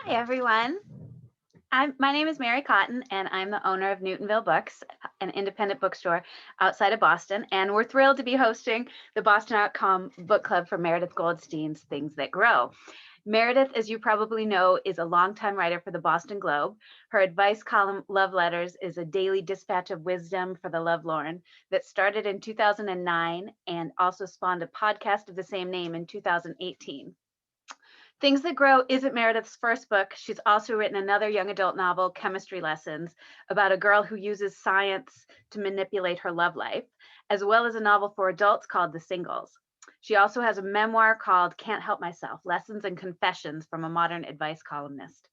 Hi, everyone. My name is Mary Cotton, and I'm the owner of Newtonville Books, an independent bookstore outside of Boston. And we're thrilled to be hosting the Boston.com book club for Meredith Goldstein's Things That Grow. Meredith, as you probably know, is a longtime writer for the Boston Globe. Her advice column, Love Letters, is a daily dispatch of wisdom for the lovelorn that started in 2009 and also spawned a podcast of the same name in 2018. Things That Grow isn't Meredith's first book. She's also written another young adult novel, Chemistry Lessons, about a girl who uses science to manipulate her love life, as well as a novel for adults called The Singles. She also has a memoir called Can't Help Myself, Lessons and Confessions from a Modern Advice Columnist.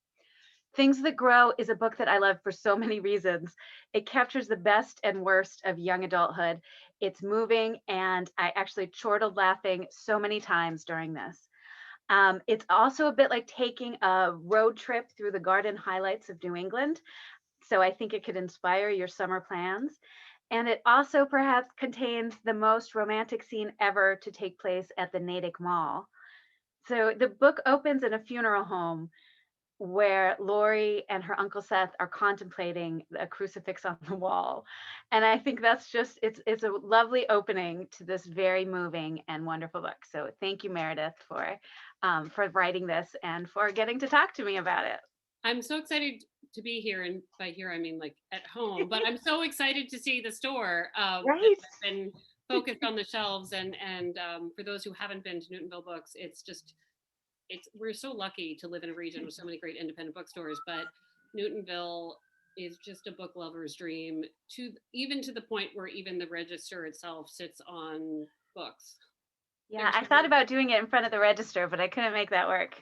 Things That Grow is a book that I love for so many reasons. It captures the best and worst of young adulthood. It's moving, and I actually chortled laughing so many times during this. It's also a bit like taking a road trip through the garden highlights of New England. So I think it could inspire your summer plans. And it also perhaps contains the most romantic scene ever to take place at the Natick Mall. So the book opens in a funeral home where Lori and her uncle Seth are contemplating a crucifix on the wall. And I think that's just it's a lovely opening to this very moving and wonderful book. So thank you, Meredith, for writing this and for getting to talk to me about it. I'm so excited to be here, and by here I mean like at home. But I'm so excited to see the store that Right. has been focused on the shelves. And for those who haven't been to Newtonville Books, it's we're so lucky to live in a region with so many great independent bookstores. But Newtonville is just a book lover's dream. To even to the point where even the register itself sits on books. Yeah, There's I thought about doing it in front of the register, but I couldn't make that work.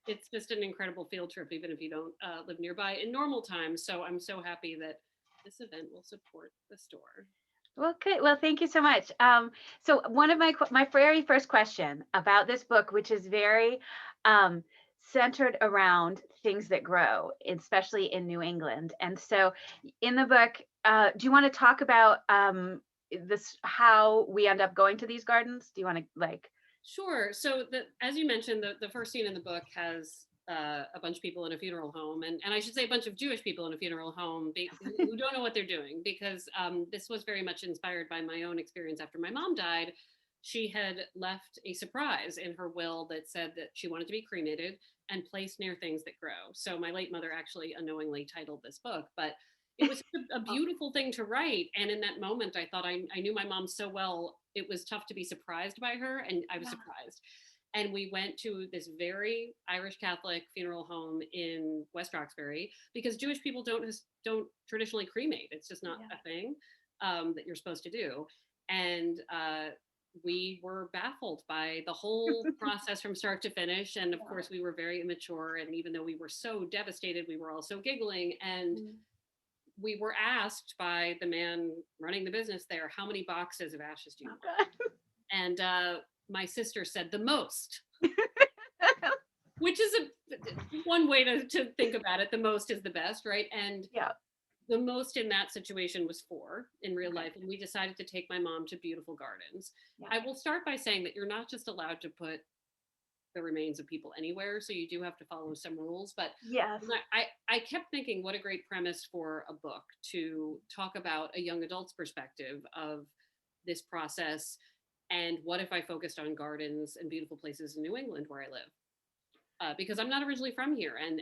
it's just an incredible field trip, even if you don't live nearby in normal times. So I'm so happy that this event will support the store. Well, good. Well, thank you so much. So one of my very first question about this book, which is very um, centered around things that grow, especially in New England. And so, in the book, do you want to talk about this? How we end up going to these gardens? Do you want to like? Sure. So, as you mentioned, the first scene in the book has a bunch of people in a funeral home, and I should say a bunch of Jewish people in a funeral home who don't know what they're doing, because this was very much inspired by my own experience after my mom died. She had left a surprise in her will that said that she wanted to be cremated and placed near things that grow. So my late mother actually unknowingly titled this book, but it was a beautiful thing to write. And in that moment, I thought I knew my mom so well, it was tough to be surprised by her. And I was Yeah, surprised. And we went to this very Irish Catholic funeral home in West Roxbury, because Jewish people don't traditionally cremate. It's just not yeah. a thing that you're supposed to do. And we were baffled by the whole process from start to finish. And of course, we were very immature. And even though we were so devastated, we were also giggling. And Mm. we were asked by the man running the business there, how many boxes of ashes do you Oh, want? God. And my sister said, the most, which is one way to think about it. The most is the best, right? And Yeah. the most in that situation was four in real Okay. life. And we decided to take my mom to beautiful gardens. Yeah. I will start by saying that you're not just allowed to put the remains of people anywhere. So you do have to follow some rules. But Yes. I kept thinking, what a great premise for a book to talk about a young adult's perspective of this process. And what if I focused on gardens and beautiful places in New England where I live? Because I'm not originally from here, and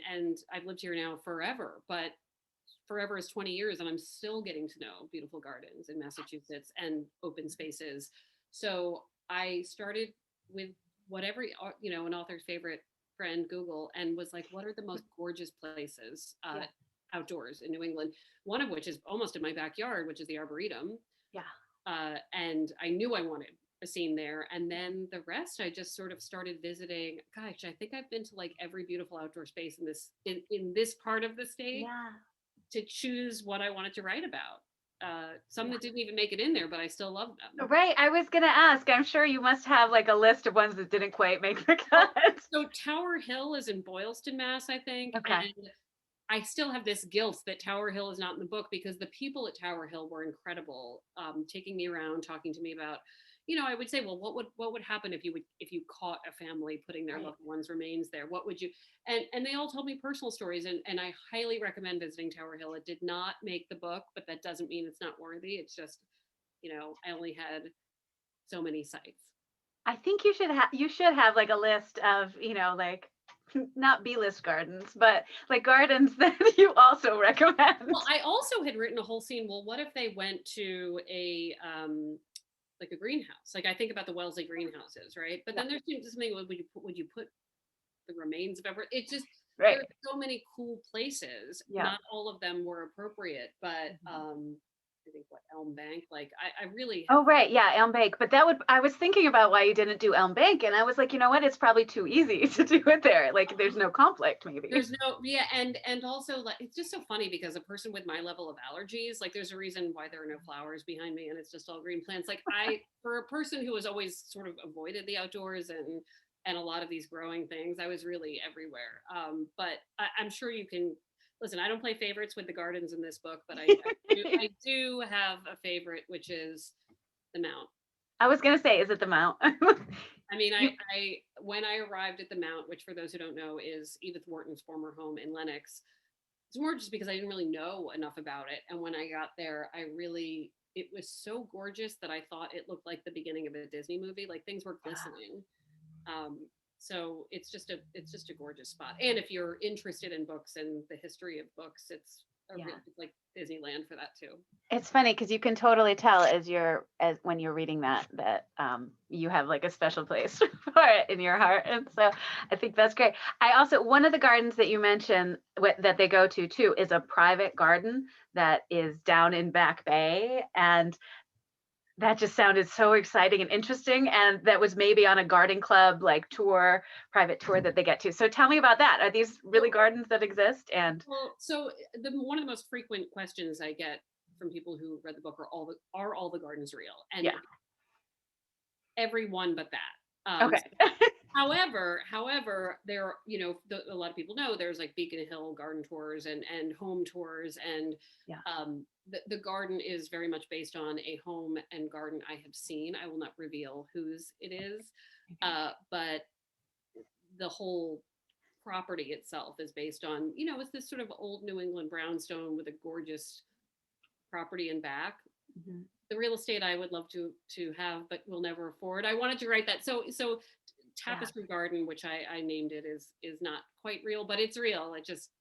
I've lived here now forever, but forever is 20 years, and I'm still getting to know beautiful gardens in Massachusetts and open spaces. So I started with whatever, an author's favorite friend, Google, and was like, what are the most gorgeous places Yeah. outdoors in New England? One of which is almost in my backyard, which is the Arboretum. Yeah. And I knew I wanted a scene there. And then the rest, I just sort of started visiting. Gosh, I think I've been to like every beautiful outdoor space in this part of the state Yeah. to choose what I wanted to write about. Some Yeah. that didn't even make it in there, but I still love them. Right. I was gonna ask. I'm sure you must have like a list of ones that didn't quite make the Well, cut. so Tower Hill is in Boylston, Mass, I think, Okay. and I still have this guilt that Tower Hill is not in the book, because the people at Tower Hill were incredible, taking me around, talking to me about, I would say, well, what would happen if you caught a family putting their Right. loved one's remains there? What would you? And they all told me personal stories, and I highly recommend visiting Tower Hill. It did not make the book, but that doesn't mean it's not worthy. It's just, I only had so many sites. I think you should have like a list of, like not B-list gardens, but like gardens that you also recommend. Well, I also had written a whole scene. Well, what if they went to a like a greenhouse? Like I think about the Wellesley greenhouses, right? But Yeah. then there's something. Would you put the remains of ever? It just there Right. are so many cool places. Yeah. Not all of them were appropriate, but Mhm. I think what Elm Bank. Like I really have. Oh, right. Yeah, Elm Bank. But I was thinking about why you didn't do Elm Bank. And I was like, you know what? It's probably too easy to do it there. Like there's no conflict, maybe. There's no, yeah, and also like it's just so funny because a person with my level of allergies, like there's a reason why there are no flowers behind me and it's just all green plants. Like for a person who has always sort of avoided the outdoors and a lot of these growing things, I was really everywhere. But I'm sure you can listen. I don't play favorites with the gardens in this book, but I do have a favorite, which is the Mount. I was gonna say, is it the Mount? I mean, You, I when I arrived at the Mount, which for those who don't know is Edith Wharton's former home in Lenox, it's more just because I didn't really know enough about it. And when I got there, it was so gorgeous that I thought it looked like the beginning of a Disney movie. Like things were glistening. Um, so it's just a gorgeous spot. And if you're interested in books and the history of books, yeah. it's like Disneyland for that too. It's funny because you can totally tell as when you're reading that you have like a special place for it in your heart, and so I think that's great. I also one of the gardens that you mentioned that they go to too is a private garden that is down in Back Bay, and that just sounded so exciting and interesting, and that was maybe on a garden club like private tour that they get to. So tell me about that. Are these really gardens that exist? And Well, so one of the most frequent questions I get from people who read the book are all the gardens real? And yeah, everyone but that. okay. However, there, a lot of people know there's like Beacon Hill garden tours and home tours, and Yeah. the garden is very much based on a home and garden I have seen. I will not reveal whose it is, Okay. but the whole property itself is based on, it's this sort of old New England brownstone with a gorgeous property in back. Mhm. The real estate I would love to have, but will never afford. I wanted to write that. So Yeah. Tapestry Garden, which I named it, is not quite real, but it's real. It just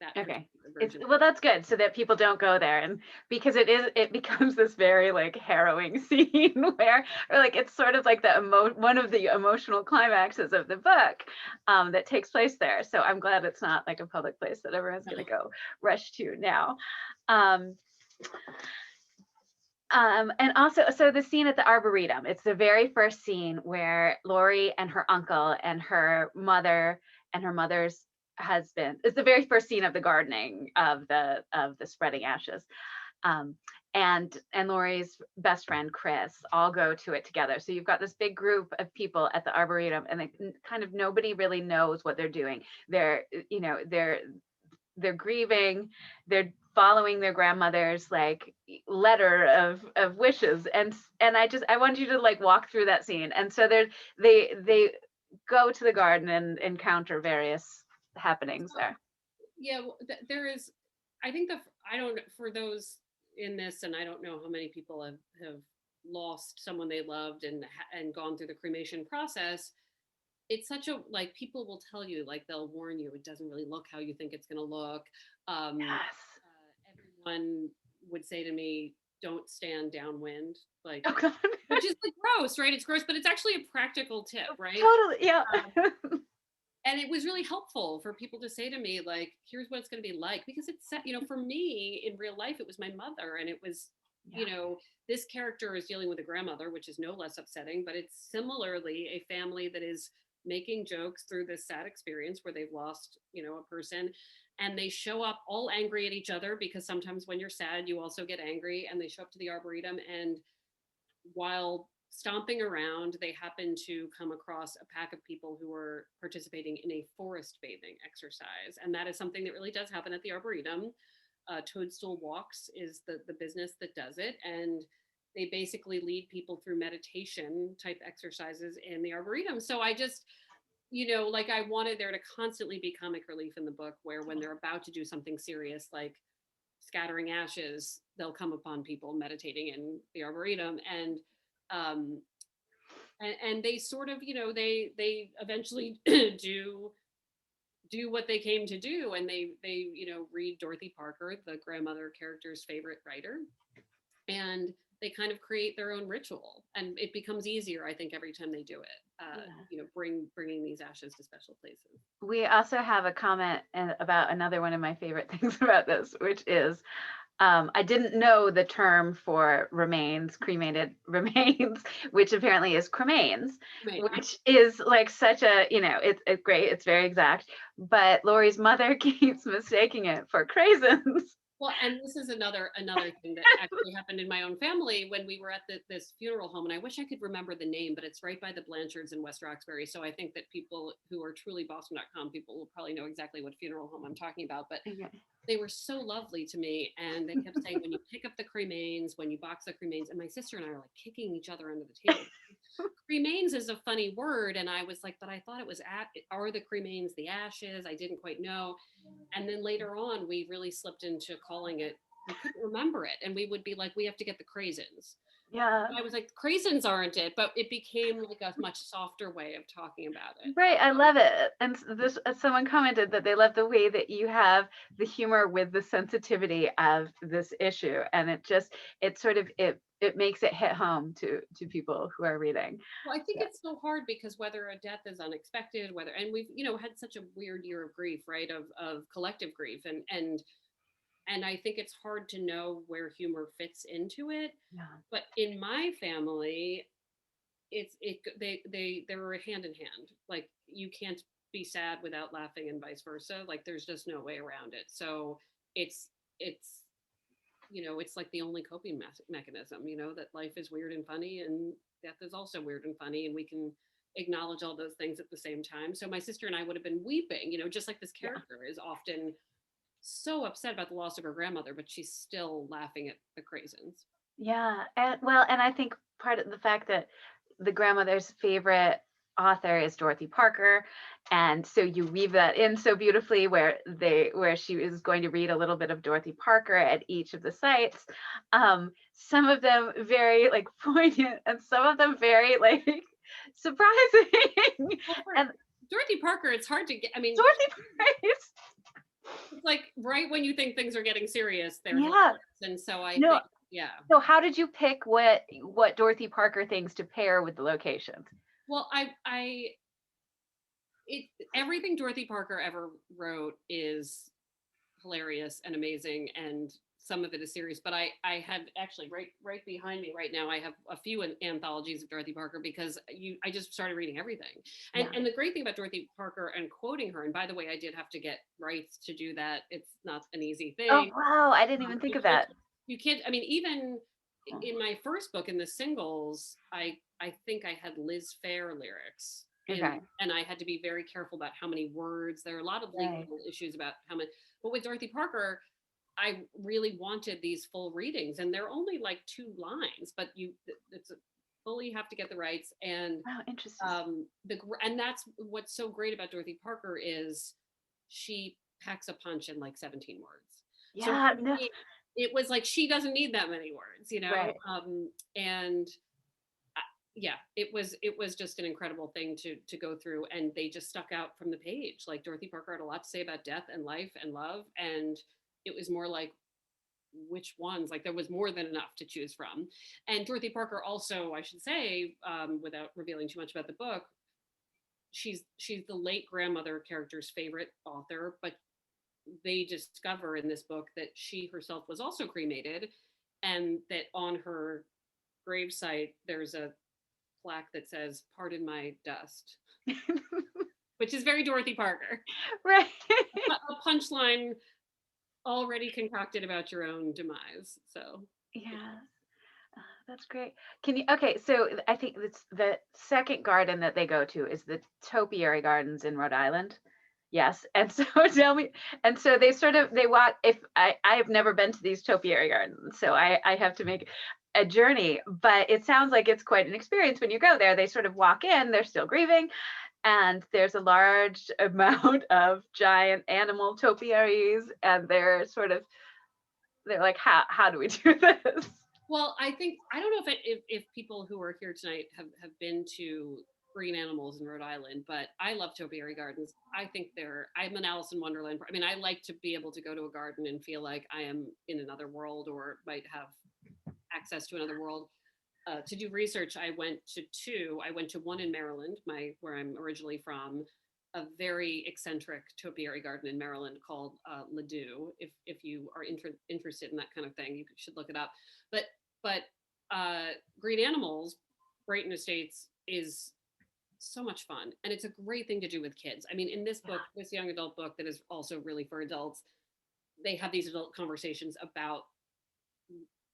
that Okay. particular version. Well, that's good so that people don't go there, and because it becomes this very like harrowing scene where or like it's sort of like one of the emotional climaxes of the book that takes place there. So I'm glad it's not like a public place that everyone's going to go rush to now. Um, and also, so the scene at the Arboretum, it's the very first scene where Lori and her uncle and her mother and her mother's husband. It's the very first scene of the gardening of the spreading ashes. Um, and Lori's best friend Chris all go to it together. So you've got this big group of people at the Arboretum, and kind of nobody really knows what they're doing. They're grieving, they're following their grandmother's like letter of wishes, and I want you to like walk through that scene. And so they go to the garden and encounter various happenings there. Yeah, well, there is. I think I don't for those in this, and I don't know how many people have lost someone they loved and gone through the cremation process. It's such a like people will tell you like they'll warn you it doesn't really look how you think it's going to look. Yes. Everyone would say to me, "Don't stand downwind," like Oh God. which is like gross, right? It's gross, but it's actually a practical tip, right? Totally, yeah. Um, and it was really helpful for people to say to me like, "Here's what it's going to be like," because it's for me in real life, it was my mother, and it was you Yeah. know this character is dealing with a grandmother, which is no less upsetting, but it's similarly a family that is making jokes through this sad experience where they've lost a person, and they show up all angry at each other because sometimes when you're sad you also get angry, and they show up to the arboretum, and while stomping around they happen to come across a pack of people who are participating in a forest bathing exercise, and that is something that really does happen at the arboretum. Toadstool Walks is the business that does it, and they basically lead people through meditation type exercises in the Arboretum. So I just, like I wanted there to constantly be comic relief in the book where when they're about to do something serious, like scattering ashes, they'll come upon people meditating in the Arboretum. Um, and they sort of, they eventually do what they came to do, and they read Dorothy Parker, the grandmother character's favorite writer, and they kind of create their own ritual, and it becomes easier, I think, every time they do it. Bringing these ashes to special places. We also have a comment about another one of my favorite things about this, which is I didn't know the term for remains, cremated remains, which apparently is cremains, Right. which is like such a, it's great, it's very exact, but Lori's mother keeps mistaking it for craisins. Well, and this is another thing that actually happened in my own family when we were at this funeral home, and I wish I could remember the name, but it's right by the Blanchards in West Roxbury. So I think that people who are truly Boston.com people will probably know exactly what funeral home I'm talking about. But they were so lovely to me, and they kept saying, when you pick up the cremains, when you box the cremains, and my sister and I are like kicking each other under the table. Cremains is a funny word, and I was like, but I thought it was are the cremains the ashes? I didn't quite know. And then later on, we really slipped into calling it, we couldn't remember it, and we would be like, we have to get the craisins. Yeah. And I was like, craisins aren't it, but it became like a much softer way of talking about it. Right, I love it. And this, someone commented that they love the way that you have the humor with the sensitivity of this issue, and it sort of it makes it hit home to people who are reading. Well, I think it's so hard because whether a death is unexpected, and we've had such a weird year of grief, right, of collective grief, and I think it's hard to know where humor fits into it. Yeah. But in my family, they were hand in hand. Like, you can't be sad without laughing, and vice versa. Like, there's just no way around it. So it's it's like the only coping mechanism, that life is weird and funny, and death is also weird and funny, and we can acknowledge all those things at the same time. So my sister and I would have been weeping, just like this character is often so upset about the loss of her grandmother, but she's still laughing at the craisins. Yeah, and I think part of the fact that the grandmother's favorite author is Dorothy Parker, and so you weave that in so beautifully where she is going to read a little bit of Dorothy Parker at each of the sites. Some of them very like poignant, and some of them very like surprising. And Dorothy Parker, it's hard to get. I mean, Dorothy Parker. It's like right when you think things are getting serious, they're and so I think, yeah. So how did you pick what Dorothy Parker things to pair with the locations? Well, everything Dorothy Parker ever wrote is hilarious and amazing, and some of it is serious, but I have actually right behind me right now, I have a few anthologies of Dorothy Parker because I just started reading everything. And the great thing about Dorothy Parker and quoting her, and by the way, I did have to get rights to do that. It's not an easy thing. Oh, wow. I didn't even think of that. You can't, I mean, even in my first book, in the singles, I think I had Liz Phair lyrics. And I had to be very careful about how many words. There are a lot of legal issues about how many, but with Dorothy Parker, I really wanted these full readings, and they're only like 2 lines, but it's fully have to get the rights. And wow, interesting. And that's what's so great about Dorothy Parker is she packs a punch in like 17 words. Yeah, so it was like she doesn't need that many words, Right. And yeah, it was just an incredible thing to go through, and they just stuck out from the page. Like, Dorothy Parker had a lot to say about death and life and love, and it was more like, which ones? Like, there was more than enough to choose from. And Dorothy Parker also, I should say, without revealing too much about the book, she's the late grandmother character's favorite author, but they discover in this book that she herself was also cremated, and that on her gravesite there's a plaque that says, "Pardon my dust," which is very Dorothy Parker. Right. A punchline already concocted about your own demise. So yeah, that's great. Okay, so I think it's the second garden that they go to is the Topiary Gardens in Rhode Island. Yes. And so tell me, and so they walk, if I have never been to these Topiary Gardens, so I have to make, a journey, but it sounds like it's quite an experience when you go there. They sort of walk in, they're still grieving, and there's a large amount of giant animal topiaries, and they're like, how do we do this? Well, I think I don't know if people who are here tonight have been to green animals in Rhode Island, but I love topiary gardens. I think I'm an Alice in Wonderland. I mean, I like to be able to go to a garden and feel like I am in another world or might have access to another world. To do research, I went to two. I went to one in Maryland, where I'm originally from, a very eccentric topiary garden in Maryland called Ladue. If you are interested in that kind of thing, you should look it up. But Green Animals, Brighton Estates, is so much fun, and it's a great thing to do with kids. I mean, in this book, this young adult book that is also really for adults, they have these adult conversations about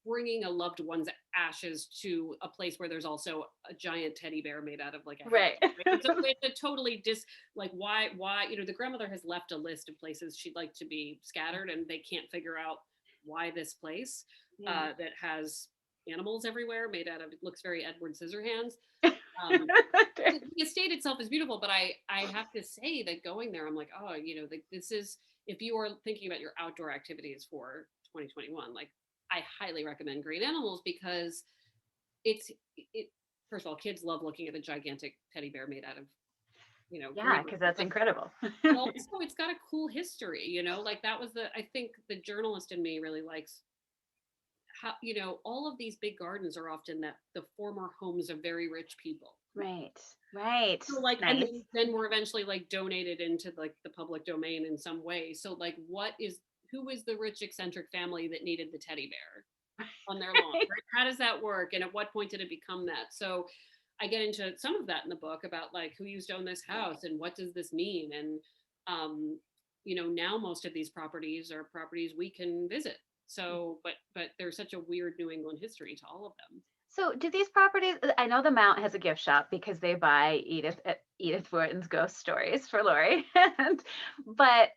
bringing a loved one's ashes to a place where there's also a giant teddy bear made out of like a Right. it's a totally like why the grandmother has left a list of places she'd like to be scattered, and they can't figure out why this place that has animals everywhere made out of, it looks very Edward Scissorhands. The estate itself is beautiful, but I have to say that going there, I'm like, oh, this is, if you are thinking about your outdoor activities for 2021, like, I highly recommend Green Animals, because it first of all, kids love looking at a gigantic teddy bear made out of, Yeah, because that's incredible. but also it's got a cool history, like that was I think the journalist in me really likes how, all of these big gardens are often the former homes of very rich people. Right. So like, Nice. and then were eventually like donated into like the public domain in some way. So like, who is the rich eccentric family that needed the teddy bear on their lawn? Right? How does that work? And at what point did it become that? So I get into some of that in the book about like who used to own this house and what does this mean? And now most of these properties are properties we can visit. So, but there's such a weird New England history to all of them. So do these properties, I know the Mount has a gift shop because they buy Edith Wharton's ghost stories for Lori. But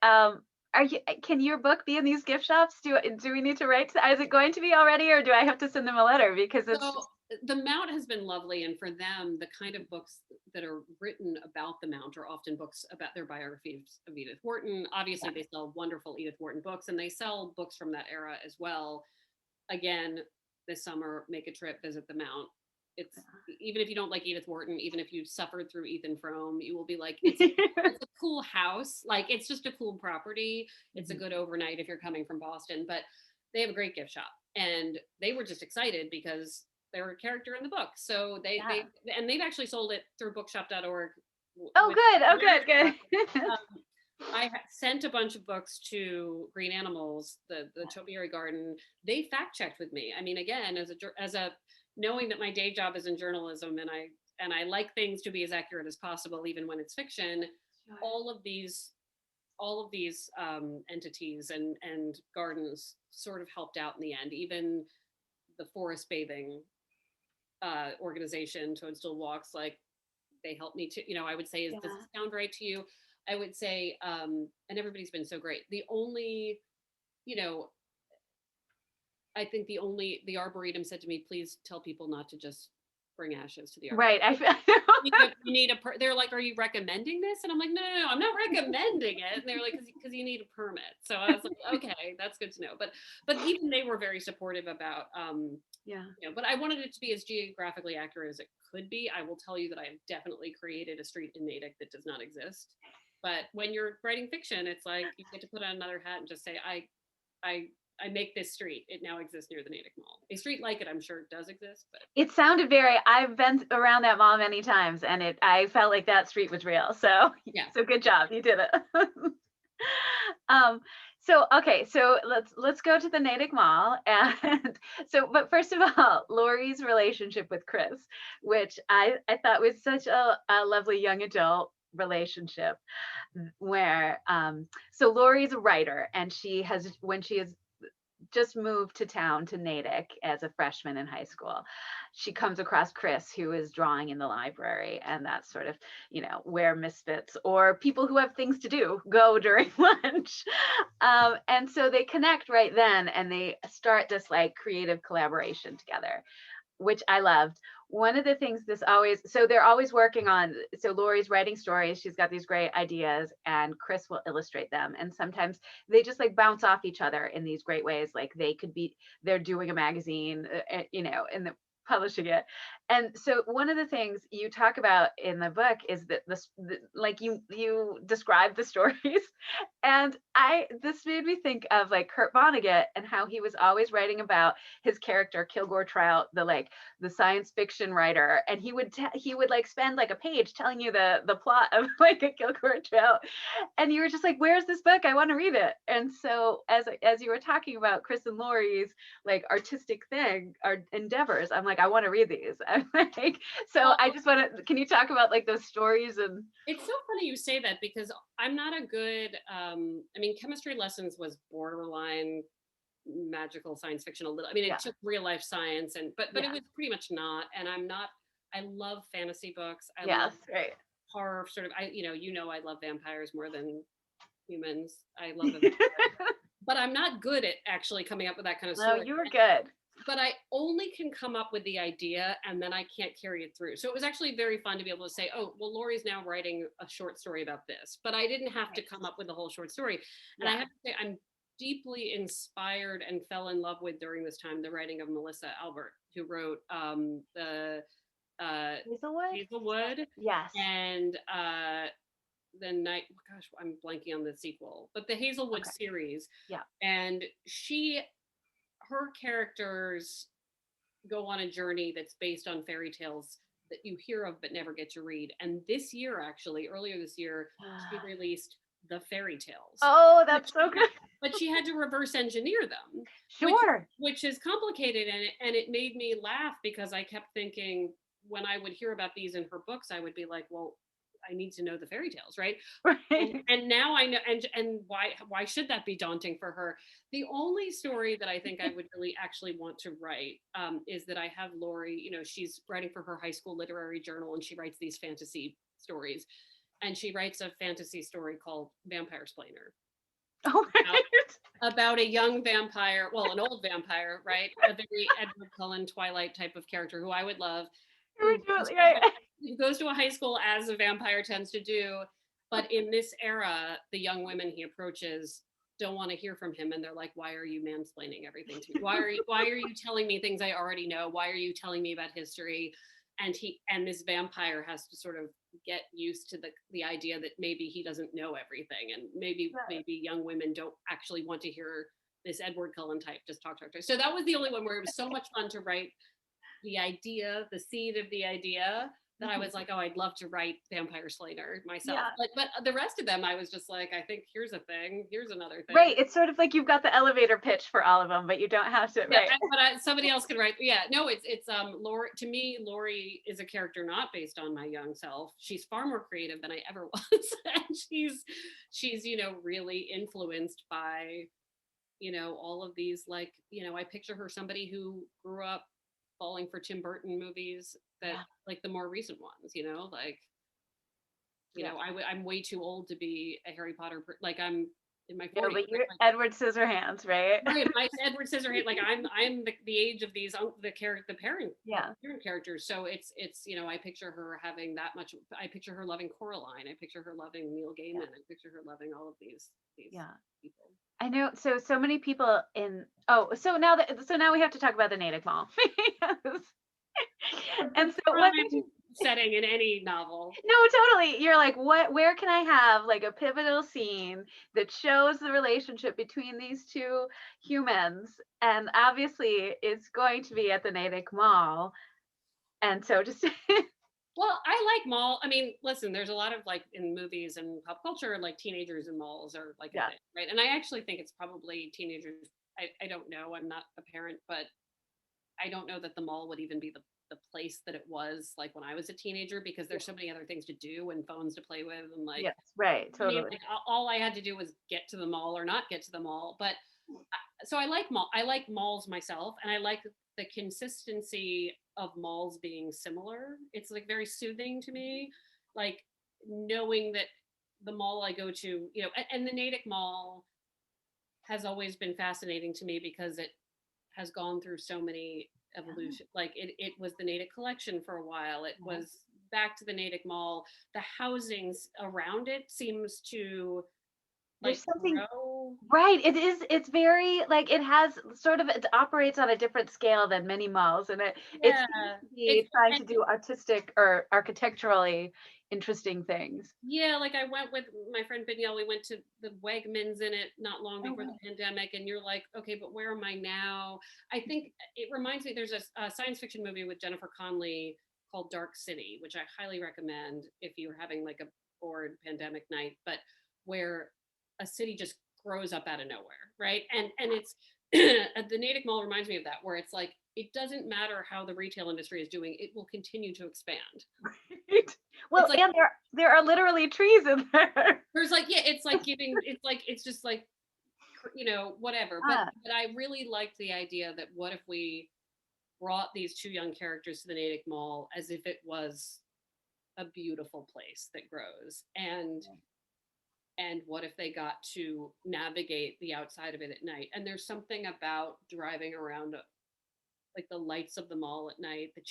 can your book be in these gift shops? Do we need to write is it going to be already, or do I have to send them a letter? Because it's so the Mount has been lovely, and for them, the kind of books that are written about the Mount are often books about their biographies of Edith Wharton. Obviously, they sell wonderful Edith Wharton books, and they sell books from that era as well. Again, this summer, make a trip, visit the Mount. It's even if you don't like Edith Wharton, even if you suffered through Ethan Frome, you will be like, it's a cool house. Like, it's just a cool property. It's a good overnight if you're coming from Boston. But they have a great gift shop, and they were just excited because they were a character in the book. So they've actually sold it through bookshop.org. Oh, good. I sent a bunch of books to Green Animals, the Topiary Garden. They fact checked with me. I mean, again, as a knowing that my day job is in journalism, and I like things to be as accurate as possible, even when it's fiction. Sure. All of these entities and gardens sort of helped out in the end. Even the forest bathing organization, Toadstool Walks, like they helped me to, I would say, does it sound right to you? I would say, and everybody's been so great. The only, I think the Arboretum said to me, please tell people not to just bring ashes to the Arboretum. Right. You need they're like, are you recommending this? And I'm like, no, I'm not recommending it. And they're like, because you need a permit. So I was like, okay, that's good to know. But even they were very supportive about, but I wanted it to be as geographically accurate as it could be. I will tell you that I have definitely created a street in Natick that does not exist. But when you're writing fiction, it's like you get to put on another hat and just say, I make this street. It now exists near the Natick Mall. A street like it, I'm sure, does exist. But it sounded I've been around that mall many times, and I felt like that street was real. So yeah. So good job, you did it. So let's go to the Natick Mall, and but first of all, Lori's relationship with Chris, which I thought was such a lovely young adult relationship, where so Lori's a writer, and when she is just moved to town to Natick as a freshman in high school. She comes across Chris, who is drawing in the library, and that's sort of, where misfits or people who have things to do go during lunch. And so they connect right then, and they start this like creative collaboration together, which I loved. One of the things so they're always working on, so Lori's writing stories, she's got these great ideas, and Chris will illustrate them. And sometimes they just like bounce off each other in these great ways. Like they're doing a magazine, and publishing it. And so one of the things you talk about in the book is that like you describe the stories. And this made me think of like Kurt Vonnegut and how he was always writing about his character Kilgore Trout, the science fiction writer, and he would like spend like a page telling you the plot of like a Kilgore Trout, and you were just like, "Where's this book? I want to read it." And so as you were talking about Chris and Lori's like artistic our endeavors, I'm like, I want to read these. I'm like, so Well, I just want to. Can you talk about like those stories and? it's so funny you say that because I'm not a good, I mean, chemistry lessons was borderline magical science fiction a little. I mean, Yeah. it took real life science but Yeah. it was pretty much not. And I'm not, I love fantasy books. I Yes, love right. horror sort of, I love vampires more than humans. I love them. But I'm not good at actually coming up with that kind of No, story. you were good. But I only can come up with the idea and then I can't carry it through. So it was actually very fun to be able to say, oh, well, Lori's now writing a short story about this, but I didn't have to come up with the whole short story. And I have to say, I'm deeply inspired and fell in love with during this time the writing of Melissa Albert, who wrote the Hazelwood Yes. and the night. Gosh, I'm blanking on the sequel, but the Hazelwood series. Yeah. And her characters go on a journey that's based on fairy tales that you hear of but never get to read. And this year, actually, earlier this year, she released the fairy tales. Oh, that's so good. But she had to reverse engineer them. Sure. Which is complicated. And it made me laugh because I kept thinking when I would hear about these in her books, I would be like, well, I need to know the fairy tales, right? Right. And now I know, and why should that be daunting for her? The only story that I think I would really actually want to write is that I have Lori, she's writing for her high school literary journal, and she writes these fantasy stories, and she writes a fantasy story called Vampire Splainer. Oh, right. About a young vampire, well, an old vampire, right? A very Edward Cullen Twilight type of character who I would love. Who goes to a high school as a vampire tends to do, but in this era, the young women he approaches don't want to hear from him, and they're like, "Why are you mansplaining everything to me? Why are you telling me things I already know? Why are you telling me about history?" And this vampire has to sort of get used to the idea that maybe he doesn't know everything, and maybe young women don't actually want to hear this Edward Cullen type just talk. So that was the only one where it was so much fun to write the seed of the idea, that I was like, oh, I'd love to write Vampire Slayer myself. Yeah. But the rest of them, I was just like, I think here's a thing, here's another thing. Right. It's sort of like you've got the elevator pitch for all of them, but you don't have to. Right. But somebody else could write. Yeah. No, it's Lori. To me, Lori is a character not based on my young self. She's far more creative than I ever was, and she's really influenced by all of these, like, I picture her somebody who grew up falling for Tim Burton movies that like the more recent ones, like, I'm way too old to be a Harry Potter, like I'm in my 40s. No, but you're Edward Scissorhands, right? Right, my Edward Scissorhands, like I'm the age of these, the parent characters. So it's I picture her having that much, I picture her loving Coraline, I picture her loving Neil Gaiman, I picture her loving all of these people. I know. So many people so now we have to talk about the Natick Mall. And so what setting in any novel. No, totally. You're like, where can I have like a pivotal scene that shows the relationship between these two humans? And obviously it's going to be at the Natick Mall. And so just well, I like mall. I mean, listen, there's a lot of like in movies and pop culture, like teenagers in malls are like a thing, right? And I actually think it's probably teenagers. I don't know. I'm not a parent, but I don't know that the mall would even be the place that it was like when I was a teenager, because there's so many other things to do and phones to play with, and like, yes, right, totally. Like, all I had to do was get to the mall or not get to the mall. But so I like malls myself, and I like the consistency of malls being similar. It's like very soothing to me, like knowing that the mall I go to, and the Natick Mall has always been fascinating to me because it has gone through so many Yeah, evolution. Like it was the Natick Collection for a while. It yeah. was back to the Natick Mall. The housings around it seems to like There's something grow. right. It is. It's very like it has sort of it operates on a different scale than many malls, and it Yeah, seems to it's be trying and to do artistic or architecturally interesting things. yeah, like I went with my friend Binyel. We went to the Wegmans in it not long Oh, before the wow. pandemic, and you're like, okay, but where am I now? I think it reminds me. There's a science fiction movie with Jennifer Connelly called Dark City, which I highly recommend if you're having like a bored pandemic night, but where a city just grows up out of nowhere, right? And it's the Natick Mall reminds me of that, where it's like it doesn't matter how the retail industry is doing, it will continue to expand. Right. It's Well, like and there are literally trees in there. there's like yeah, it's like giving it's just like whatever. But Ah, I really liked the idea that what if we brought these two young characters to the Natick Mall as if it was a beautiful place that grows, and what if they got to navigate the outside of it at night. And there's something about driving around like the lights of the mall at night, the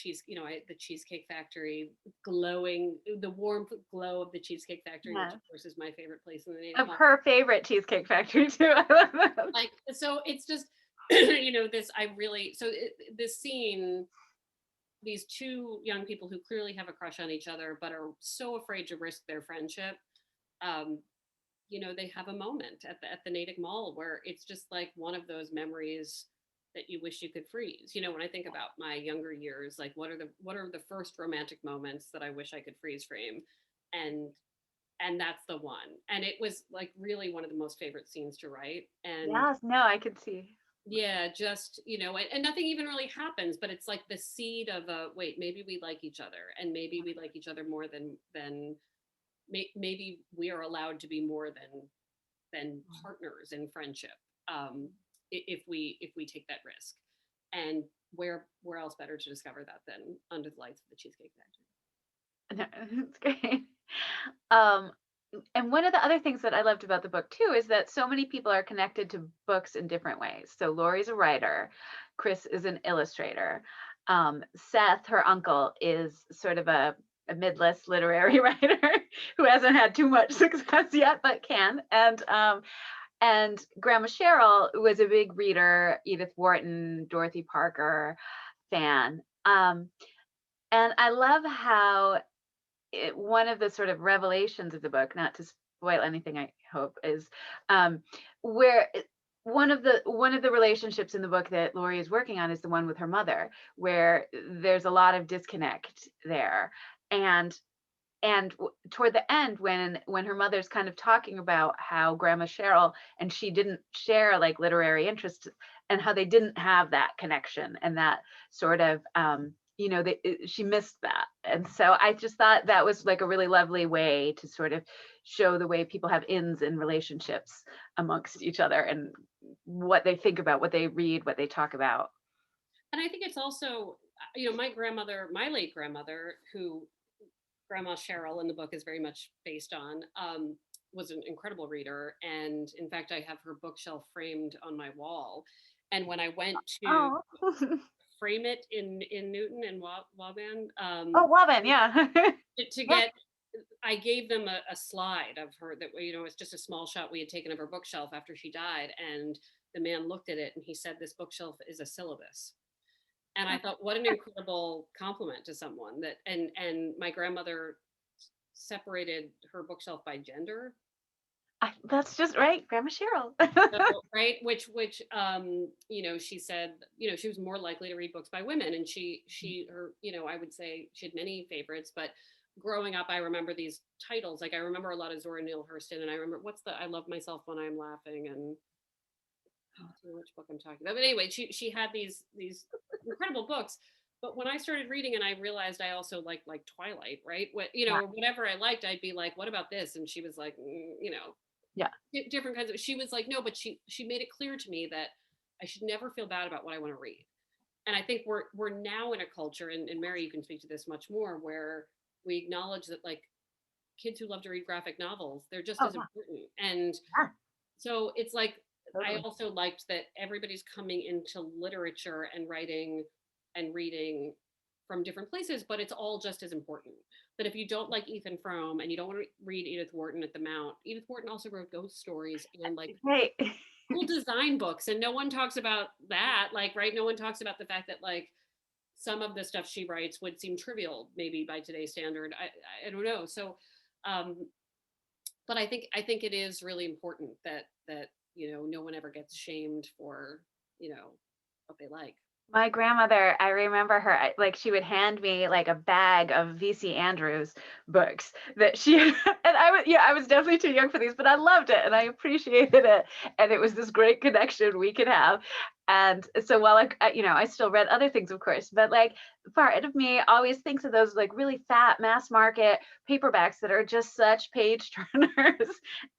Cheesecake Factory glowing, the warm glow of the Cheesecake Factory, which yeah. of course is my favorite place in the Natick Of Mall. her favorite Cheesecake Factory too. I love that. Like, so it's just, this, I really, this scene, these two young people who clearly have a crush on each other, but are so afraid to risk their friendship. Um, they have a moment at the Natick Mall where it's just like one of those memories that you wish you could freeze. When I think about my younger years, like what are the first romantic moments that I wish I could freeze frame, and that's the one. And it was like really one of the most favorite scenes to write. And Yes, no, I could see. yeah, just and nothing even really happens, but it's like the seed of a wait, maybe we like each other, and maybe we like each other more than maybe we are allowed to be more than partners in friendship, if we take that risk. And where else better to discover that than under the lights of the Cheesecake Factory? No, it's great. Um, and one of the other things that I loved about the book too is that so many people are connected to books in different ways. So Lori's a writer, Chris is an illustrator. Seth, her uncle, is sort of a midlist literary writer who hasn't had too much success yet, but can. And Grandma Cheryl was a big reader, Edith Wharton, Dorothy Parker fan. And I love how one of the sort of revelations of the book, not to spoil anything, I hope, is where one of the relationships in the book that Laurie is working on is the one with her mother, where there's a lot of disconnect there, and toward the end when her mother's kind of talking about how Grandma Cheryl and she didn't share like literary interests and how they didn't have that connection and that sort of she missed that. And so I just thought that was like a really lovely way to sort of show the way people have ins in relationships amongst each other and what they think about, what they read, what they talk about. And I think it's also, my late grandmother, who Grandma Cheryl in the book is very much based on, was an incredible reader. And in fact, I have her bookshelf framed on my wall. And when I went to Oh. frame it in Newton and Waban, Oh, Woman, yeah. to Yeah. get, I gave them a slide of her that it's just a small shot we had taken of her bookshelf after she died, and the man looked at it and he said, "This bookshelf is a syllabus." And I thought, what an incredible compliment to someone that, and my grandmother separated her bookshelf by gender. That's just right, Grandma Cheryl. So, right, which she said, she was more likely to read books by women, and her, I would say she had many favorites, but growing up I remember these titles. Like I remember a lot of Zora Neale Hurston, and I remember what's the I love myself when I'm laughing, and I don't know which book I'm talking about. But anyway, she had these incredible books. But when I started reading and I realized I also liked like Twilight, right? Whatever I liked, I'd be like, what about this? And she was like, Yeah. different kinds of, she was like, no, but she made it clear to me that I should never feel bad about what I want to read. And I think we're now in a culture, and Mary, you can speak to this much more, where we acknowledge that like kids who love to read graphic novels, they're just Oh, as yeah. important. And Yeah, so it's like, I totally. also liked that everybody's coming into literature and writing and reading from different places, but it's all just as important. That if you don't like Ethan Frome and you don't want to read Edith Wharton at the Mount, Edith Wharton also wrote ghost stories and like Right. cool design books, and no one talks about that. Like, right? No one talks about the fact that like some of the stuff she writes would seem trivial maybe by today's standard. I don't know. So, um, but I think it is really important that no one ever gets shamed for what they like. My grandmother, I remember her, like she would hand me like a bag of VC Andrews books that she and I was definitely too young for these, but I loved it and I appreciated it. And it was this great connection we could have. And so while I still read other things, of course, but like part of me always thinks of those like really fat mass market paperbacks that are just such page turners.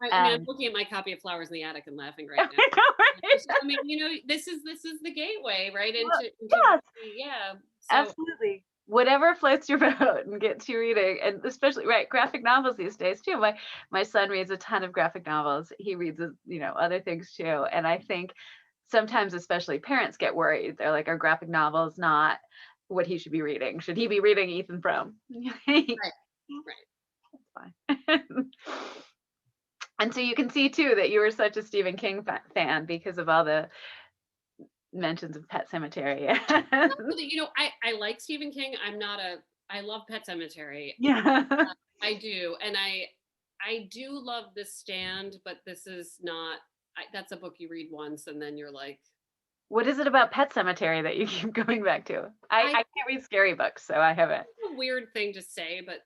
I mean, I'm And looking at my copy of Flowers in the Attic and laughing right I now. know, right? I mean, this is the gateway, right, Well, into yes. yeah. So Absolutely. Whatever floats your boat and gets you reading, and especially right graphic novels these days too. My son reads a ton of graphic novels. He reads other things too, and I think sometimes especially parents get worried. They're like, are graphic novels not what he should be reading? Should he be reading Ethan Frome? right, right. Fine. And so you can see too that you were such a Stephen King fan because of all the mentions of Pet Cemetery. I like Stephen King. I love Pet Cemetery. Yeah. I do, and I do love The Stand, but this is not. That's a book you read once and then you're like, What is it about Pet Cemetery that you keep going back to? I I can't read scary books, so I haven't. it's a weird thing to say, but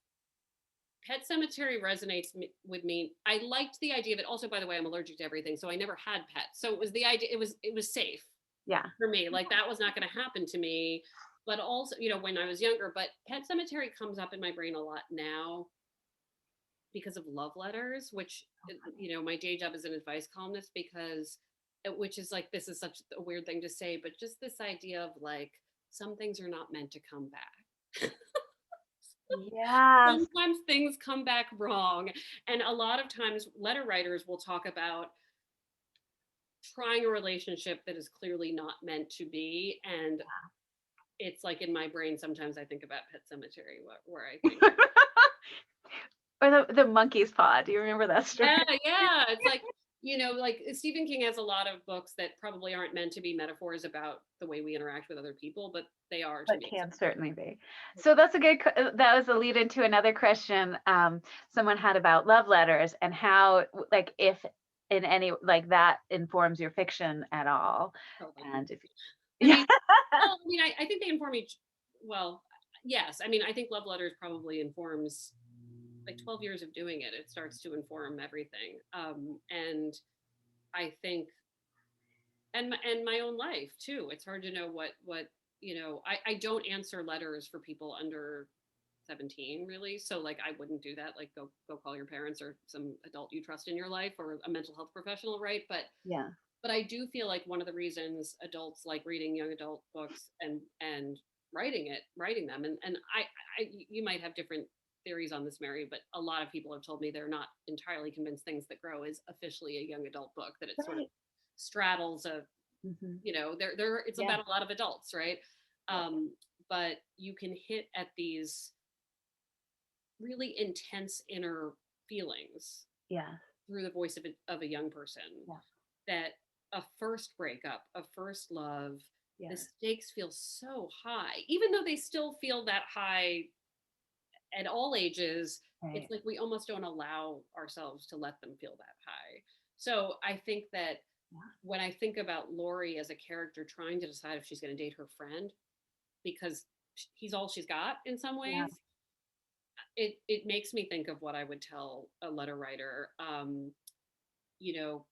Pet Cemetery resonates with me. I liked the idea of it. Also, by the way, I'm allergic to everything, so I never had pets. So it was the idea. It was safe Yeah. for me. Like that was not going to happen to me. But also, when I was younger. But Pet Cemetery comes up in my brain a lot now because of love letters, which my day job is an advice columnist because, which is like this is such a weird thing to say, but just this idea of like some things are not meant to come back. Yes. Sometimes things come back wrong. And a lot of times, letter writers will talk about trying a relationship that is clearly not meant to be. And it's like in my brain, sometimes I think about Pet Cemetery, where I think, Or the monkey's paw. Do you remember that story? yeah, yeah. It's like Stephen King has a lot of books that probably aren't meant to be metaphors about the way we interact with other people, but they are to But me. can certainly be. So that's a good. That was a lead into another question someone had about love letters and how, like, if in any like that informs your fiction at all, Totally. and if I yeah, mean, well, I mean, I think they inform each. Well, yes. I mean, I think love letters probably informs like 12 years of doing it. It starts to inform everything. And I think, and my own life too. It's hard to know what I don't answer letters for people under 17 really, so like I wouldn't do that. Like go call your parents or some adult you trust in your life or a mental health professional, right? yeah, But I do feel like one of the reasons adults like reading young adult books and writing them, and you might have different theories on this, Mary, but a lot of people have told me they're not entirely convinced Things That Grow is officially a young adult book, that it sort of right. straddles a, Hmm. there it's Yeah, about a lot of adults, right? yeah, But you can hit at these really intense inner feelings yeah, through the voice of a young person, yeah, that a first breakup, a first love, the yeah. stakes feel so high, even though they still feel that high at all ages. It's Right. like we almost don't allow ourselves to let them feel that high. So I think that Yeah. when I think about Lori as a character trying to decide if she's going to date her friend because he's all she's got in some Yeah. ways, it makes me think of what I would tell a letter writer.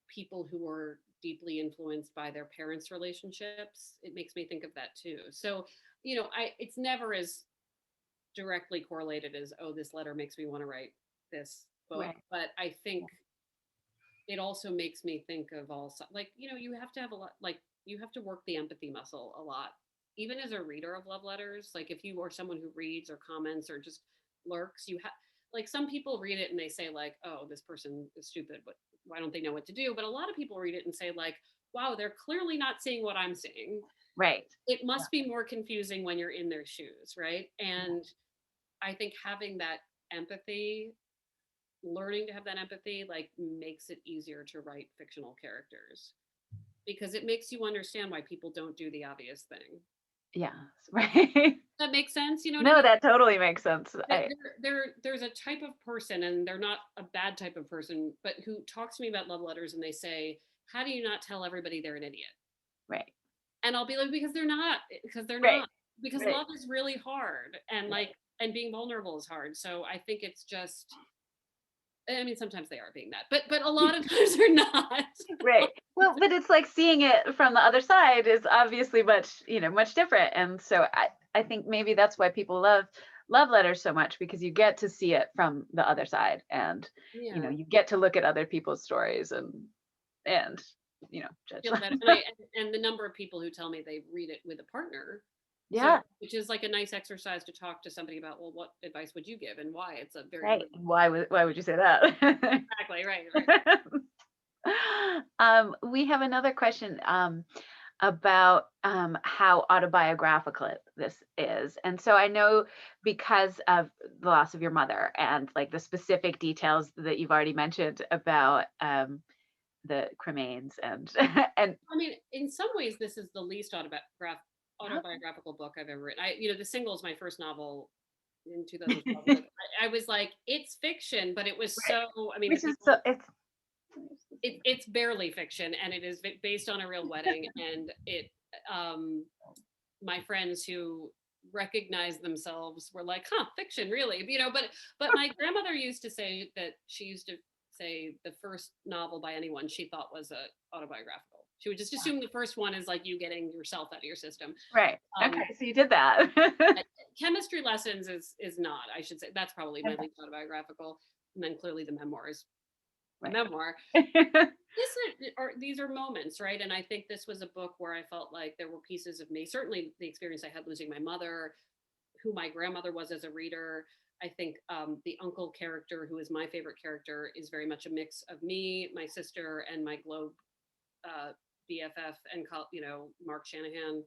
People who are deeply influenced by their parents' relationships. It makes me think of that too. So, it's never as directly correlated as, oh, this letter makes me want to write this book. Right. But I think it also makes me think of like, you have to have a lot, like, you have to work the empathy muscle a lot, even as a reader of love letters. Like, if you are someone who reads or comments or just lurks, you have, like, some people read it and they say, like, oh, this person is stupid, but why don't they know what to do? But a lot of people read it and say, like, wow, they're clearly not seeing what I'm seeing. Right. It must be more confusing when you're in their shoes, right? Yeah. And I think having that empathy, learning to have that empathy, like, makes it easier to write fictional characters, because it makes you understand why people don't do the obvious thing. Yeah. Right. That makes sense, you know what I No, mean? that totally makes sense. There's a type of person, and they're not a bad type of person, but who talks to me about love letters and they say, how do you not tell everybody they're an idiot? Right. And I'll be like, because they're not, because they're Right. not, because Right. love is really hard, and Right. like, and being vulnerable is hard. So I think it's just, I mean, sometimes they are being that, but a lot of times they're not. Right. Well, but it's like seeing it from the other side is obviously much, much different. And so I think maybe that's why people love letters so much, because you get to see it from the other side, and Yeah. you get to look at other people's stories and judge Feel better. them. And the number of people who tell me they read it with a partner, so Yeah. which is like a nice exercise to talk to somebody about, well, what advice would you give and why? It's a very Right. Why would you say that? exactly right, right. We have another question about how autobiographical this is. And so I know, because of the loss of your mother and like the specific details that you've already mentioned about the cremains and and I mean, in some ways, this is the least yeah, autobiographical book I've ever written. The Single is my first novel in 2012. Like, I was like, it's fiction, but it was right. so. I mean, the Which is so people. It's barely fiction, and it is based on a real wedding, and it. Um, my friends who recognized themselves were like, huh, fiction, really, but my grandmother used to say that she used to say the first novel by anyone she thought was a autobiographical. She would just assume the first one is like you getting yourself out of your system. right. um Okay, so you did that. Chemistry Lessons is not, I should say, that's probably my Okay, least autobiographical, and then clearly the memoir is a right. memoir. These are moments, right? And I think this was a book where I felt like there were pieces of me, certainly the experience I had losing my mother, who my grandmother was as a reader. I think the uncle character, who is my favorite character, is very much a mix of me, my sister, and my Globe uh, BFF, and Mark Shanahan.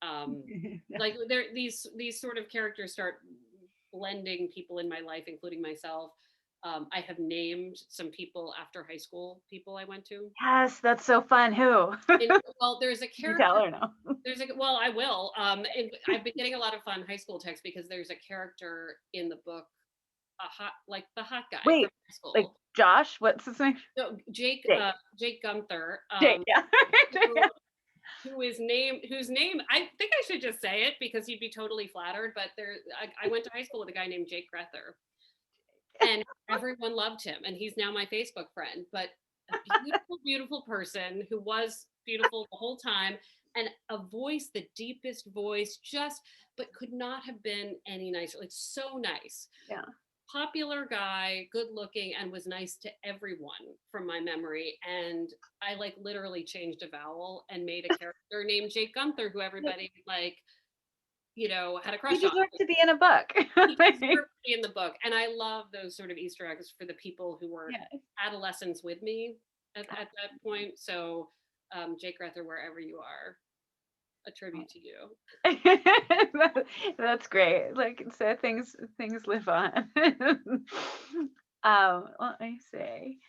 Yeah. Like, there, these sort of characters start blending people in my life, including myself. I have named some people after high school people I went to. Yes, that's so fun. Who? And, well, there's a You tell character. her no. Well, I will. And I've been getting a lot of fun high school texts, because there's a character in the book, like the hot guy from Wait, high like school. Josh? What's his name? So Jake. Jake Gunther, Jake. Yeah. who, whose name I think I should just say it because he'd be totally flattered. But I went to high school with a guy named Jake Grether, and everyone loved him, and he's now my Facebook friend. But a beautiful, beautiful person who was beautiful the whole time, and a voice, the deepest voice, just, but could not have been any nicer. Like, so nice. Yeah. Popular guy, good looking, and was nice to everyone from my memory. And I, like, literally changed a vowel and made a character named Jake Gunther, who everybody, like, had a You crush on. deserve to be in a book. He deserved to be in the book. And I love those sort of Easter eggs for the people who were Yeah. adolescents with me at that point. So, Jake Rether, wherever you are, a tribute to you. That's great. Like, so things live on. Let me see.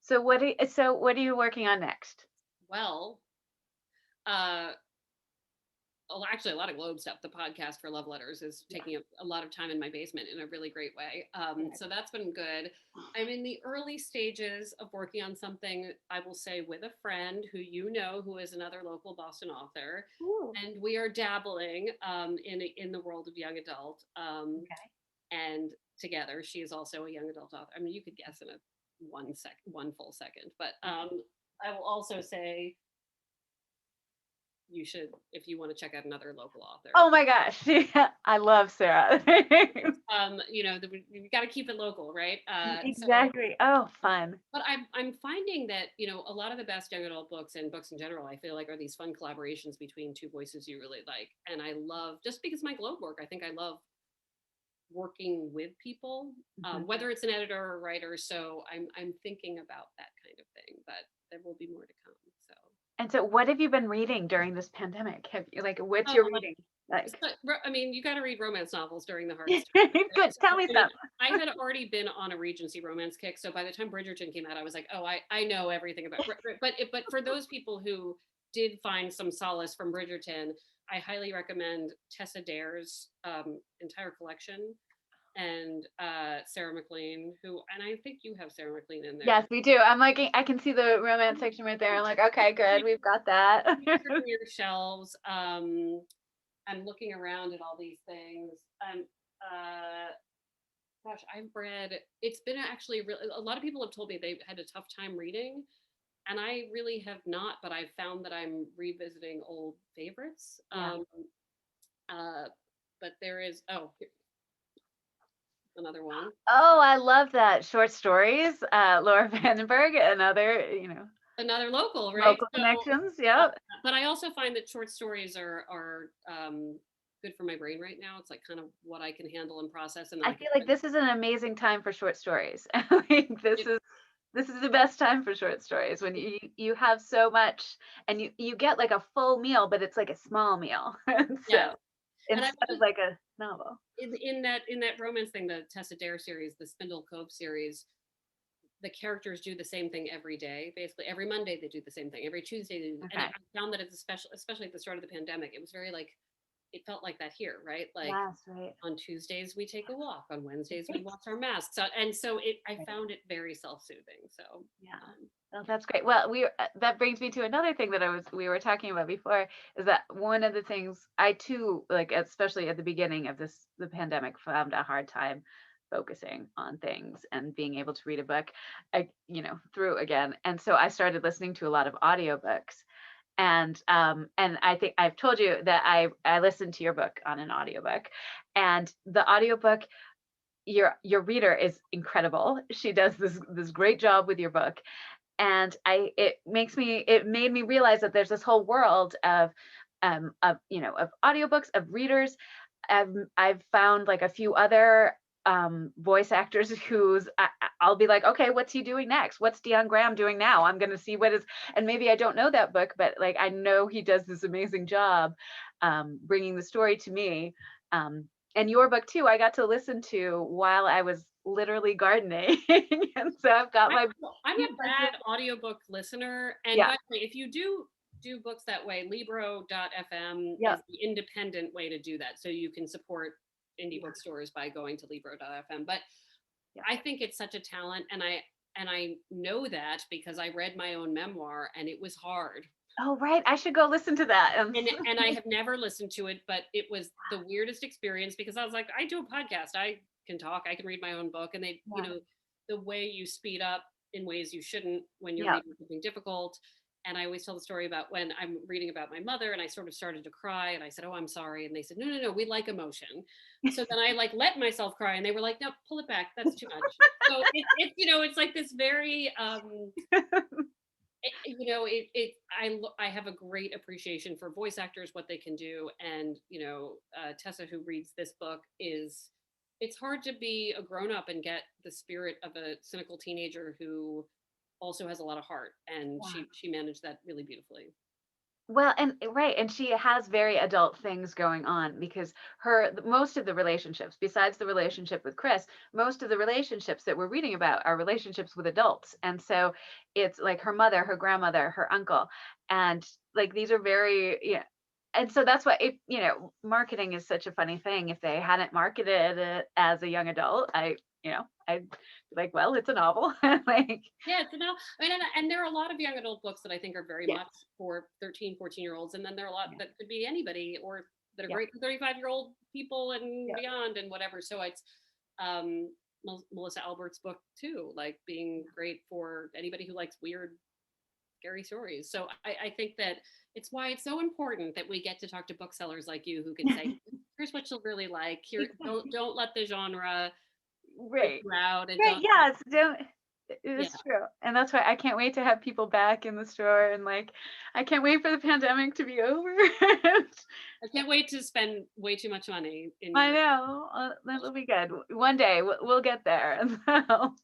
So what are you working on next? Well, uh, actually, a lot of Globe stuff. The podcast for Love Letters is taking a lot of time in my basement in a really great way. So that's been good. I'm in the early stages of working on something, I will say, with a friend who is another local Boston author, Ooh, and we are dabbling in the world of young adult. okay. And together, she is also a young adult author. I mean, you could guess in a one full second, but I will also say you should, if you want to check out another local author. Oh my gosh. Yeah, I love Sarah. You got to keep it local, right? Exactly. Oh, fun. But I'm finding that, a lot of the best young adult books and books in general, I feel like, are these fun collaborations between two voices you really like. And I love, just because my Globe work, I think I love working with people, whether it's an editor or writer. So I'm thinking about that kind of thing, but there will be more to come. So. And so what have you been reading during this pandemic? Have you what's Oh, your reading like? I mean, you got to read romance novels during the hardest time. Good. Tell me some. I had already been on a Regency romance kick, so by the time Bridgerton came out, I was like, oh, I know everything about. But for those people who did find some solace from Bridgerton, I highly recommend Tessa Dare's entire collection, and Sarah McLean, and I think you have Sarah McLean in there. Yes, we do. I'm like, I can see the romance section right there. I'm like, okay, good, we've got that. Your shelves. I'm looking around at all these things. Gosh, I've read. It's been actually a lot of people have told me they had a tough time reading, and I really have not. But I've found that I'm revisiting old favorites. Yeah. But there is another one. Oh, I love that. Short stories. Laura Vandenberg, Another local, right? Local connections. Yeah. But I also find that short stories are good for my brain right now. It's like kind of what I can handle and process. And I feel like this is an amazing time for short stories. Like this is the best time for short stories when you have so much and you get like a full meal, but it's like a small meal. So instead of like a novel. In that romance thing, the Tessa Dare series, the Spindle Cove series, the characters do the same thing every day. Basically, every Monday they do the same thing. Every Tuesday they do. Okay. And I found that it's especially at the start of the pandemic, it was very like, it felt like that here, right? Like right. On Tuesdays we take a walk. On Wednesdays we wash our masks. So I found it very self-soothing. So yeah. Well, that's great. Well, that brings me to another thing that we were talking about before, is that one of the things I too, like, especially at the beginning of the pandemic, found a hard time focusing on things and being able to read a book, through again. And so I started listening to a lot of audiobooks. And I think I've told you that I listened to your book on an audiobook, and the audiobook, your reader is incredible. She does this great job with your book. And it made me realize that there's this whole world of audiobooks, of readers. I've found like a few other voice actors who's I'll be like, okay, what's he doing next? What's Dion Graham doing now? I'm going to see and maybe I don't know that book, but like, I know he does this amazing job bringing the story to me. And your book too, I got to listen to while I was literally gardening. And so I've got I'm a bad audiobook listener. And by the way, if you do books that way, Libro.fm is the independent way to do that. So you can support indie bookstores by going to Libro.fm. But I think it's such a talent, and I know that because I read my own memoir and it was hard. Oh, right. I should go listen to that. And I have never listened to it, but it was the weirdest experience because I was like, I do a podcast. I can talk, I can read my own book. And they, the way you speed up in ways you shouldn't when you're reading something difficult. And I always tell the story about when I'm reading about my mother and I sort of started to cry and I said, oh, I'm sorry. And they said, no, we like emotion. So then I let myself cry and they were like, no, pull it back. That's too much. So it's like this very, I have a great appreciation for voice actors, what they can do. And, Tessa, who reads this book, it's hard to be a grown up and get the spirit of a cynical teenager who also has a lot of heart. And she managed that really beautifully. Well, and she has very adult things going on because most of the relationships, besides the relationship with Chris, most of the relationships that we're reading about are relationships with adults. And so it's like her mother, her grandmother, her uncle, and like these are very, and so that's why marketing is such a funny thing. If they hadn't marketed it as a young adult, I'd be like, well, it's a novel. It's a novel. I mean, and there are a lot of young adult books that I think are very much for 13, 14-year-olds. And then there are a lot that could be anybody or that are great for 35-year-old people and beyond and whatever. So it's Melissa Albert's book too, like being great for anybody who likes weird scary stories. So I think that it's why it's so important that we get to talk to booksellers like you who can say, here's what you'll really like. Here, don't let the genre freak Right. you out, and Right. don't. Yes. Don't. Yeah, It's true. And that's why I can't wait to have people back in the store, and like I can't wait for the pandemic to be over. I can't wait to spend way too much money in I your. know. That'll be good. One day we'll get there. So.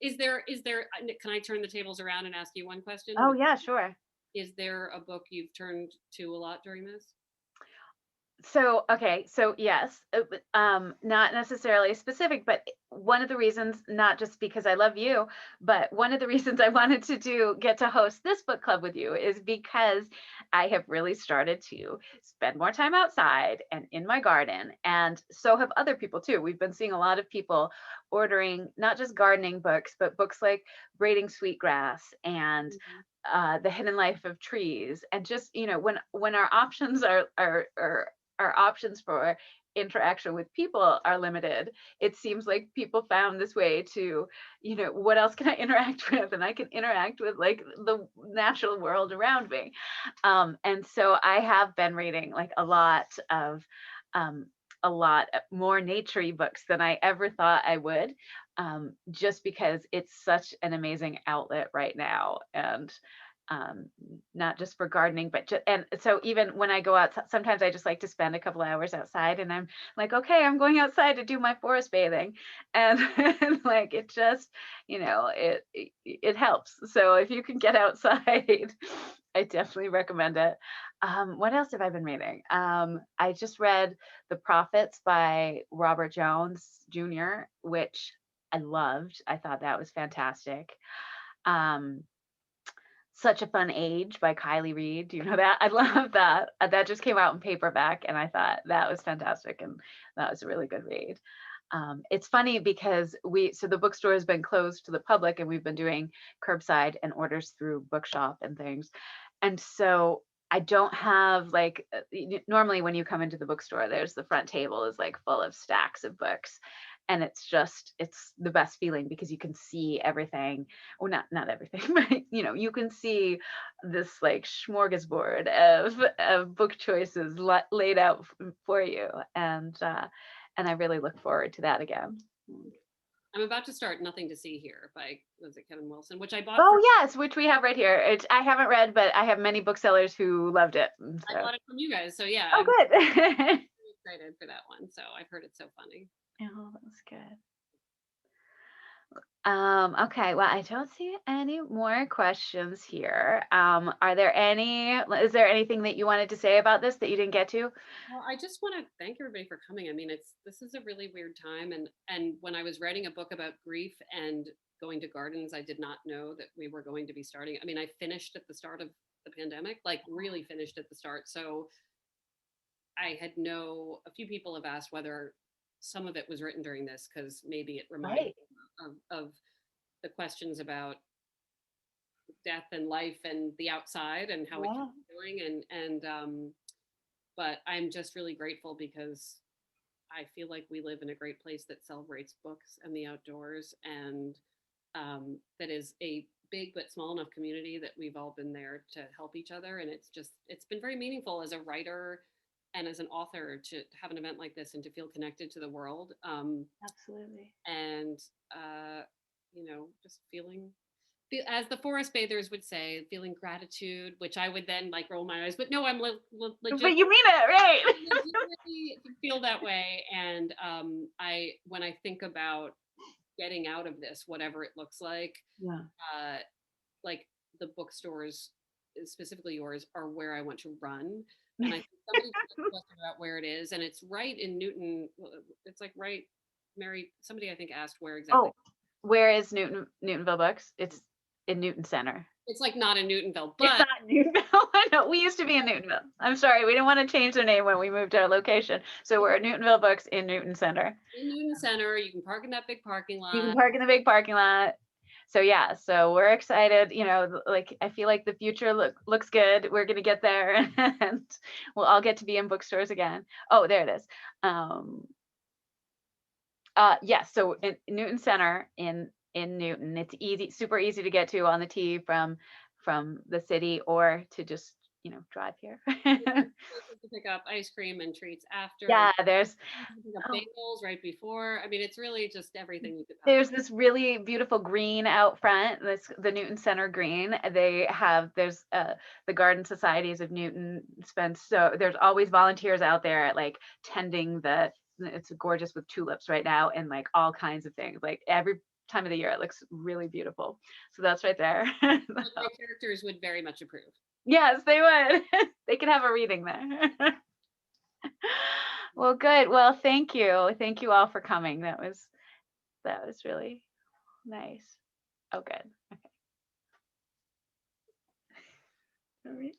Can I turn the tables around and ask you one question? Oh yeah, sure. Is there a book you've turned to a lot during this? So, okay, so yes, not necessarily specific, but one of the reasons, not just because I love you, but one of the reasons I wanted to get to host this book club with you is because I have really started to spend more time outside and in my garden, and so have other people too. We've been seeing a lot of people ordering not just gardening books, but books like Braiding Sweetgrass and Mhm. The Hidden Life of Trees, and just when our options are our options for interaction with people are limited, it seems like people found this way to, what else can I interact with? And I can interact with like the natural world around me. And so I have been reading like um, a lot more naturey books than I ever thought I would, just because it's such an amazing outlet right now. And um, not just for gardening, but and so even when I go out, sometimes I just like to spend a couple hours outside, and I'm like, okay, I'm going outside to do my forest bathing, and, and like it just, it helps. So if you can get outside, I definitely recommend it. What else have I been reading? I just read The Prophets by Robert Jones Jr., which I loved. I thought that was fantastic. Um, Such a Fun Age by Kylie Reed. Do you know that? I love that. That just came out in paperback, and I thought that was fantastic, and that was a really good read. It's funny because the bookstore has been closed to the public, and we've been doing curbside and orders through Bookshop and things. And so I don't have like, normally when you come into the bookstore, there's the front table is like full of stacks of books. And it's the best feeling because you can see everything, or not everything, but you can see this like smorgasbord of book choices laid out for you. And I really look forward to that again. I'm about to start Nothing to See Here by, was it Kevin Wilson, which I bought Oh yes, which we have right here. I haven't read, but I have many booksellers who loved it. I So, bought it from you guys. So yeah, oh I'm good. really excited for that one. So I've heard it's so funny. Oh, that's good. Okay, well, I don't see any more questions here. Is there anything that you wanted to say about this that you didn't get to? Well, I just want to thank everybody for coming. I mean, this is a really weird time, and when I was writing a book about grief and going to gardens, I did not know that we were going to be starting. I mean, I finished at the start of the pandemic, like really finished at the start. So I had a few people have asked whether some of it was written during this because maybe it reminded Right. them of the questions about death and life and the outside and how it Yeah. keeps going, but I'm just really grateful because I feel like we live in a great place that celebrates books and the outdoors, and that is a big but small enough community that we've all been there to help each other. And it's been very meaningful as a writer and as an author to have an event like this and to feel connected to the world. Absolutely. And just as the forest bathers would say, feeling gratitude, which I would then like roll my eyes, but no, I'm legit But you mean it, right? legitimately feel that way. And when I think about getting out of this, whatever it looks Yeah. uh, like the bookstores, specifically yours, are where I want to run. And I think somebody asked a question about where it is, and it's right in Newton. Well, it's like right, Mary. Somebody I think asked where exactly. Oh, where is Newtonville Books? It's in Newton Center. It's like not in Newtonville, It's but not Newtonville. I know. We used to be in Newtonville. I'm sorry. We didn't want to change their name when we moved our location. So we're at Newtonville Books in Newton Center. in Newton Center, you can park in that big parking You can lot. park in the big parking lot. So yeah, so we're excited. Like I feel like the future looks good. We're gonna get there, and we'll all get to be in bookstores again. Oh, there it is. Yes. So in Newton Center in Newton, it's easy, super easy to get to on the T from from the city or to just, drive here. Places to pick up ice cream and treats after, Yeah, pick up oh, bagels right before. I mean, it's really just everything you could possibly. there's this really beautiful green out front. This the Newton Center Green. There's the Garden Societies of Newton so there's always volunteers out there like tending it's gorgeous with tulips right now and like all kinds of things. Like every time of the year it looks really beautiful. So that's right there. But my characters would very much approve. Yes, they would. They could have a reading there. Well, good. Well, thank you. Thank you all for coming. That was really nice. Oh, good. Okay. All right.